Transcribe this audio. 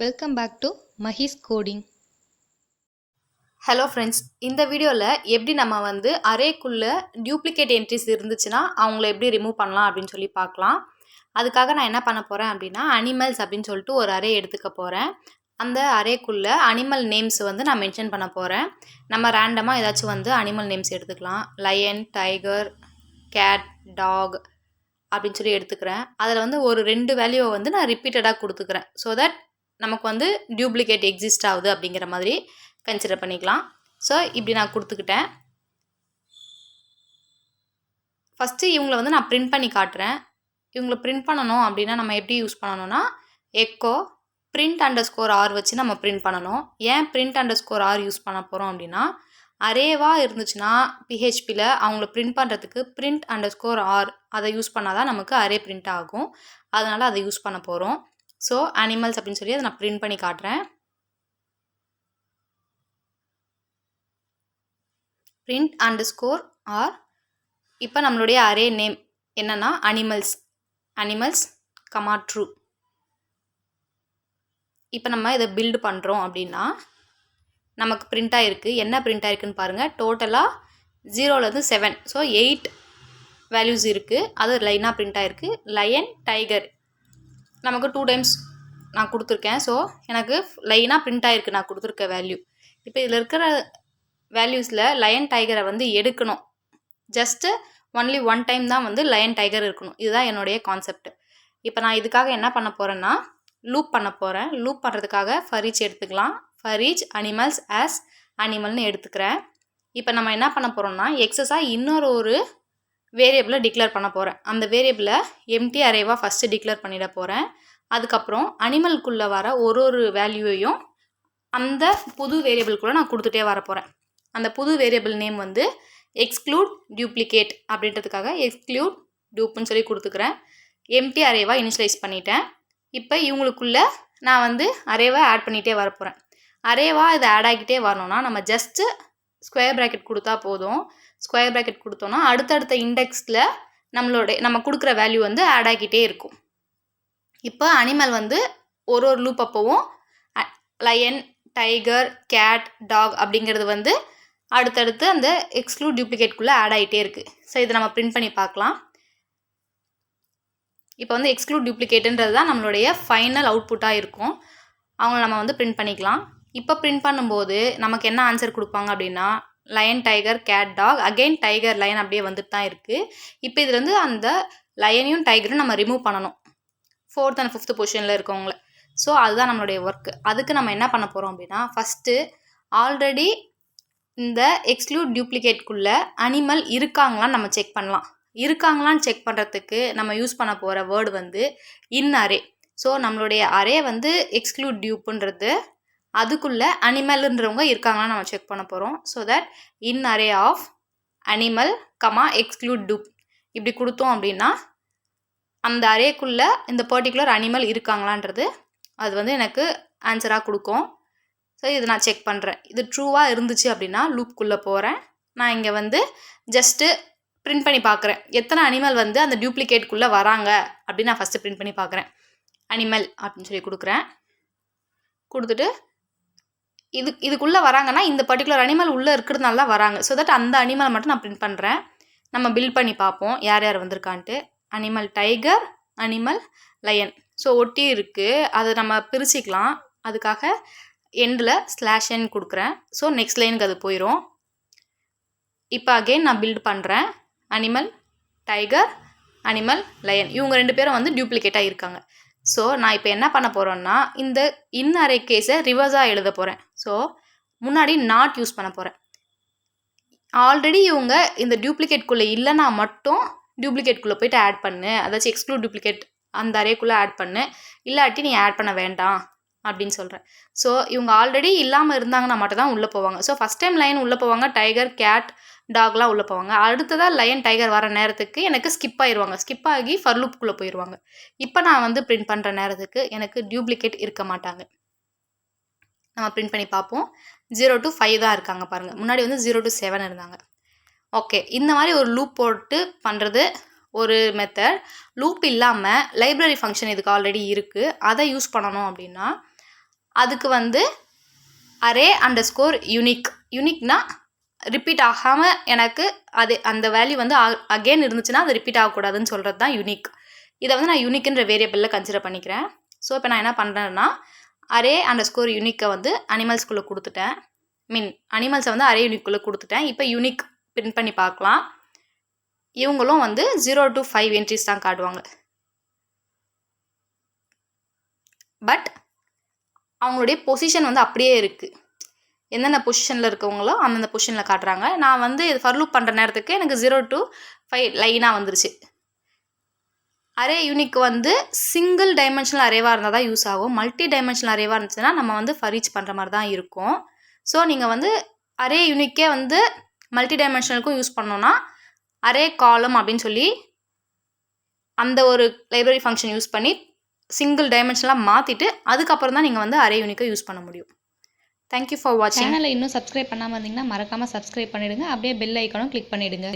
Welcome back to Mahi's Coding. Hello friends, இந்த வீடியோவில் எப்படி நம்ம அரேக்குள்ளே டியூப்ளிகேட் என்ட்ரிஸ் இருந்துச்சுன்னா அவங்கள எப்படி ரிமூவ் பண்ணலாம் அப்படின்னு சொல்லி பார்க்கலாம். அதுக்காக நான் என்ன பண்ண போகிறேன் அப்படின்னா, அனிமல்ஸ் அப்படின்னு சொல்லிட்டு ஒரு அரே எடுத்துக்க போகிறேன். அந்த அரேக்குள்ளே அனிமல் நேம்ஸ் நான் மென்ஷன் பண்ண போகிறேன். நம்ம ரேண்டமாக ஏதாச்சும் அனிமல் நேம்ஸ் எடுத்துக்கலாம். லயன், டைகர், கேட், டாக் அப்படின்னு சொல்லி எடுத்துக்கிறேன். அதில் ஒரு 2 வேல்யூவை நான் ரிப்பீட்டடாக கொடுத்துக்கிறேன். ஸோ தட் நமக்கு டியூப்ளிகேட் எக்ஸிஸ்ட் ஆகுது அப்படிங்கிற மாதிரி கன்சிடர் பண்ணிக்கலாம். ஸோ இப்படி நான் கொடுத்துக்கிட்டேன். ஃபஸ்ட்டு இவங்களை நான் பிரிண்ட் பண்ணி காட்டுறேன். இவங்களை பிரிண்ட் பண்ணணும் அப்படின்னா நம்ம எப்படி யூஸ் பண்ணணும்னா, எக்கோ print_r வச்சு நம்ம பிரிண்ட் பண்ணணும். ஏன் print_r யூஸ் பண்ண போகிறோம் அப்படின்னா, அரேவாக இருந்துச்சுன்னா PHPயில் அவங்கள பிரிண்ட் பண்ணுறதுக்கு print_r அதை யூஸ் பண்ணால் தான் நமக்கு அரே பிரிண்ட் ஆகும். அதனால் அதை யூஸ் பண்ண போகிறோம். ஸோ அனிமல்ஸ் அப்படின்னு சொல்லி அதை நான் பிரிண்ட் பண்ணி காட்டுறேன். print_r. இப்போ நம்மளுடைய அரே நேம் என்னன்னா அனிமல்ஸ் ட்ரூ. இப்போ நம்ம இதை பில்டு பண்ணுறோம் அப்படின்னா நமக்கு பிரிண்ட் ஆகிருக்கு. என்ன பிரிண்ட் ஆகிருக்குன்னு பாருங்கள். டோட்டலாக 0லேருந்து 7, ஸோ 8 வேல்யூஸ் இருக்குது. அது லைனாக பிரிண்ட் ஆகிருக்கு. லயன், டைகர் நமக்கு 2 டைம்ஸ் நான் கொடுத்துருக்கேன். ஸோ எனக்கு லைனாக பிரிண்ட் ஆகிருக்கு நான் கொடுத்துருக்க வேல்யூ. இப்போ இதில் இருக்கிற வேல்யூஸில் லயன் டைகரை எடுக்கணும். ஜஸ்ட்டு ஒன்லி 1 டைம் தான் லயன் டைகர் இருக்கணும். இதுதான் என்னுடைய கான்செப்ட். இப்போ நான் இதுக்காக என்ன பண்ண போகிறேன்னா, லூப் பண்ண போகிறேன். லூப் பண்ணுறதுக்காக ஃபார் எடுத்துக்கலாம். ஃபார் அனிமல்ஸ் ஆஸ் அனிமல்னு எடுத்துக்கிறேன். இப்போ நம்ம என்ன பண்ண போகிறோம்னா, எக்ஸஸாக இன்னொரு வேரியபிளை டிக்ளேர் பண்ண போகிறேன். அந்த வேரியபிளை எம்டி அரேவாக ஃபஸ்ட்டு டிக்ளேர் பண்ணிட போகிறேன். அதுக்கப்புறம் அனிமலுக்குள்ளே வர ஒரு வேல்யூவையும் அந்த புது வேரியபிள்குள்ளே நான் கொடுத்துட்டே வர போகிறேன். அந்த புது வேரியபிள் நேம் எக்ஸ்க்ளூட் டியூப்ளிகேட் அப்படின்றதுக்காக எக்ஸ்க்ளூட் டியூப்னு சொல்லி கொடுத்துக்கிறேன். எம்டி அரேவாக இனிஷியலைஸ் பண்ணிட்டேன். இப்போ இவங்களுக்குள்ளே நான் அரேவாக ஆட் பண்ணிகிட்டே வர போகிறேன். அரேவாக இதை ஆட் ஆகிக்கிட்டே வரணும்னா நம்ம ஜஸ்ட்டு ஸ்கொயர் ப்ராக்கெட் கொடுத்தா போதும். ஸ்கொயர் ப்ராக்கெட் கொடுத்தோன்னா அடுத்தடுத்த இண்டெக்ஸில் நம்ம கொடுக்குற வேல்யூ ஆட் ஆகிக்கிட்டே இருக்கும். இப்போ அனிமல் ஒரு லூப் அப்போவும் லயன், டைகர், கேட், டாக் அப்படிங்கிறது அடுத்தடுத்து அந்த எக்ஸ்க்ளூட் டியூப்ளிகேட்குள்ளே ஆட் ஆகிட்டே இருக்குது. ஸோ இதை நம்ம பிரிண்ட் பண்ணி பார்க்கலாம். இப்போ எக்ஸ்க்ளூட் டியூப்ளிகேட்டுன்றது தான் நம்மளுடைய ஃபைனல் அவுட்புட்டாக இருக்கும். அவங்கள நம்ம பிரிண்ட் பண்ணிக்கலாம். இப்போ பிரிண்ட் பண்ணும்போது நமக்கு என்ன ஆன்சர் கொடுப்பாங்க அப்படின்னா, lion, tiger, cat, dog, again tiger, lion அப்படியே வந்துட்டு தான் இருக்குது. இப்போ இதில் அந்த லயனையும் டைகரும் நம்ம ரிமூவ் பண்ணணும், 4th and 5th பொசிஷனில் இருக்கவங்கள. ஸோ அதுதான் நம்மளுடைய ஒர்க்கு. அதுக்கு நம்ம என்ன பண்ண போகிறோம் அப்படின்னா, ஃபஸ்ட்டு ஆல்ரெடி இந்த எக்ஸ்க்ளூட் டியூப்ளிகேட்குள்ளே அனிமல் இருக்காங்களான்னு நம்ம செக் பண்ணலாம். இருக்காங்களான்னு செக் பண்ணுறதுக்கு நம்ம யூஸ் பண்ண போகிற வேர்டு இன் அரே. ஸோ நம்மளுடைய அரே எக்ஸ்க்ளூட் டியூப்புன்றது, அதுக்குள்ளே அனிமல்ன்றவங்க இருக்காங்களான்னு நம்ம செக் பண்ண போகிறோம். So that in array of animal exclude tube இப்படி கொடுத்தோம் அப்படின்னா அந்த அரேக்குள்ளே இந்த பர்டிகுலர் அனிமல் இருக்காங்களான்றது அது எனக்கு ஆன்சராக கொடுக்கும். ஸோ இதை நான் செக் பண்ணுறேன். இது ட்ரூவாக இருந்துச்சு அப்படின்னா லூப்குள்ளே போகிறேன். நான் இங்கே ஜஸ்ட்டு பிரிண்ட் பண்ணி பார்க்குறேன் எத்தனை அனிமல் அந்த டியூப்ளிகேட்குள்ளே வராங்க அப்படின்னு நான் ஃபஸ்ட்டு பிரிண்ட் பண்ணி பார்க்குறேன். அனிமல் அப்படின்னு சொல்லி கொடுக்குறேன். கொடுத்துட்டு இதுக்குள்ளே வராங்கன்னா இந்த பர்டிகுலர் அனிமல் உள்ளே இருக்கிறதுனால தான் வராங்க. ஸோ தட் அந்த அனிமலை மட்டும் நான் பிரிண்ட் பண்ணுறேன். நம்ம பில்ட் பண்ணி பார்ப்போம் யார் யார் வந்திருக்கான்ட்டு. Animal tiger, animal lion. So ஒட்டி இருக்குது, அதை நம்ம பிரிச்சுக்கலாம். அதுக்காக எண்டில் /n கொடுக்குறேன். ஸோ நெக்ஸ்ட் லைனுக்கு அது போயிடும். இப்போ அகெயின் நான் பில்ட் பண்ணுறேன். அனிமல் டைகர், அனிமல் லயன், இவங்க 2 பேரும் டியூப்ளிகேட்டாக இருக்காங்க. ஸோ நான் இப்போ என்ன பண்ண போகிறேன்னா, இந்த இன் அரே கேஸை ரிவர்ஸாக எழுத போகிறேன். ஸோ முன்னாடி நாட் யூஸ் பண்ண போகிறேன். ஆல்ரெடி இவங்க இந்த டியூப்ளிகேட்குள்ளே இல்லைன்னா மட்டும் டியூப்ளிகேட்குள்ளே போய்ட்டு ஆட் பண்ணு, அதாச்சும் எக்ஸ்க்ளூட் டியூப்ளிகேட் அந்த அரேக்குள்ளே ஆட் பண்ணு, இல்லாட்டி நீ ஆட் பண்ண வேண்டாம் அப்படின்னு சொல்கிறேன். ஸோ இவங்க ஆல்ரெடி இல்லாமல் இருந்தாங்கன்னா மட்டும் தான் உள்ளே போவாங்க. ஸோ ஃபஸ்ட் டைம் லயன் உள்ளே போவாங்க, டைகர், கேட், டாக்லாம் உள்ளே போவாங்க. அடுத்ததாக லயன், டைகர் வர நேரத்துக்கு எனக்கு ஸ்கிப் ஆயிடுவாங்க. ஸ்கிப் ஆகி ஃபர் லூப்புக்குள்ளே போயிடுவாங்க. இப்போ நான் பிரிண்ட் பண்ணுற நேரத்துக்கு எனக்கு டியூப்ளிகேட் இருக்க மாட்டாங்க. நம்ம பிரிண்ட் பண்ணி பார்ப்போம். 0 to 5 தான் இருக்காங்க பாருங்கள். முன்னாடி 0 to 7 இருந்தாங்க. ஓகே, இந்த மாதிரி ஒரு லூப் போட்டு பண்ணுறது ஒரு மெத்தட். லூப் இல்லாமல் லைப்ரரி ஃபங்க்ஷன் இதுக்கு ஆல்ரெடி இருக்குது, அதை யூஸ் பண்ணணும் அப்படின்னா அதுக்கு வந்து அரே அண்டர் ஸ்கோர் யூனிக். யூனிக்னா ரிப்பீட் ஆகாமல் எனக்கு அது அந்த வேல்யூ வந்து அகெயின் இருந்துச்சுன்னா அது ரிப்பீட் ஆகக்கூடாதுன்னு சொல்கிறது தான் யூனிக். இதை வந்து நான் யூனிக்ன்ற வேரியபிளில் கன்சிடர் பண்ணிக்கிறேன். ஸோ இப்போ நான் என்ன பண்ணுறேன்னா அரே அண்டர் ஸ்கோர் யூனிக்கை வந்து அனிமல்ஸ்குள்ளே கொடுத்துட்டேன். அனிமல்ஸை வந்து அரே யூனிக்குள்ளே கொடுத்துட்டேன். இப்போ யூனிக் பிரிண்ட் பண்ணி பார்க்கலாம். இவங்களும் வந்து 0 to 5 என்ட்ரிஸ் தான் காட்டுவாங்க. பட் அவங்களுடைய பொசிஷன் வந்து அப்படியே இருக்குது. எந்தெந்த பொசிஷனில் இருக்கவங்களோ அந்தந்த பொசிஷனில் காட்டுறாங்க. நான் வந்து இது ஃபர் லூப் பண்ணுற நேரத்துக்கு எனக்கு 0 to 5 லைனாக வந்துருச்சு. அரே யூனிக் வந்து சிங்கிள் டைமென்ஷனல் அரேவாக இருந்தால் தான் யூஸ் ஆகும். மல்டி டைமென்ஷனல் அரேவாக இருந்துச்சுன்னா நம்ம வந்து ஃபர் ஈச் பண்ணுற மாதிரி தான் இருக்கும். ஸோ நீங்கள் வந்து அரே யூனிக்கே வந்து மல்டி டைமென்ஷனலுக்கும் யூஸ் பண்ணோன்னா அரே காலம் அப்படின்னு சொல்லி அந்த ஒரு லைப்ரரி ஃபங்க்ஷன் யூஸ் பண்ணி சிங்கிள் டைமென்ஷனலாக மாற்றிட்டு அதுக்கப்புறம் தான் நீங்கள் வந்து அரே யூனிக்கை யூஸ் பண்ண முடியும். தேங்க்யூ ஃபார் வாட்சிங். சேனலை இன்னும் சப்ஸ்கிரைப் பண்ணாமல் இருந்தீங்கன்னா மறக்காமல் சப்ஸ்கிரைப் பண்ணிவிடுங்க. அப்படியே பெல் ஐக்கானும் கிளிக் பண்ணிவிடுங்க.